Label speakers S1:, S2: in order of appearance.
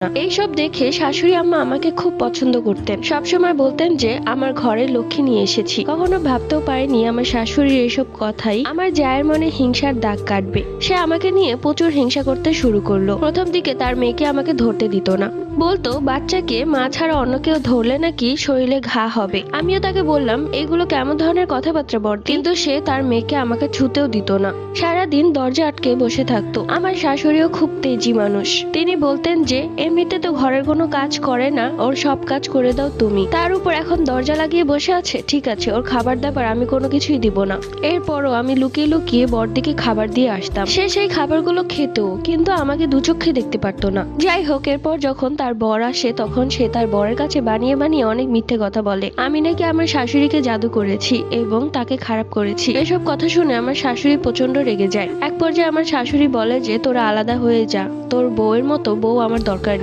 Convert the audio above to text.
S1: এইসব দেখে শাশুড়ি আম্মা আমাকে খুব পছন্দ করতেন, সবসময় বলতেন যে আমার ঘরে লক্ষ্মী নিয়ে এসেছি। কখনো ভাবতেও পারিনি আমার শাশুড়ির এইসব কথাই আমার জায়ের মনে হিংসার দাগ কাটবে। সে আমাকে নিয়ে প্রচুর হিংসা করতে শুরু করলো। প্রথম দিকে তার মেয়েকে আমাকে ধরতে দিত না, বলতো বাচ্চাকে মা ছাড়া অন্য কেউ ধরলে নাকি শরীরে ঘা হবে। আমিও তাকে বললাম এগুলো কেমন ধরনের কথাবার্তা বর্দি, কিন্তু সে তার মেয়েকে আমাকে ছুতেও দিত না, সারাদিন দরজা আটকে বসে থাকতো। আমার শাশুড়িও খুব তেজি মানুষ, তিনি বলতেন যে এমনিতে তো ঘরের কোনো কাজ করে না, ওর সব কাজ করে দাও তুমি, তার উপর এখন দরজা লাগিয়ে বসে আছে, ঠিক আছে ওর খাবার দাবার আমি কোনো কিছুই দিব না। এরপরও আমি লুকিয়ে লুকিয়ে বড়দিকে খাবার দিয়ে আসতাম। সে সেই খাবারগুলো খেত, কিন্তু আমাকে দু চোখে দেখতে পারতো না। যাই হোক, এরপর যখন তার বর আসে তখন সে তার বরের কাছে বানিয়ে বানিয়ে অনেক মিথ্যে কথা বলে। আমি নাকি আমার শাশুড়িকে জাদু করেছি এবং তাকে খারাপ করেছি। এসব কথা শুনে আমার শাশুড়ি প্রচন্ড রেগে যায়। এক পর্যায়ে আমার শাশুড়ি বলে যে তোরা আলাদা হয়ে যা, তোর বউয়ের মতো বউ আমার দরকার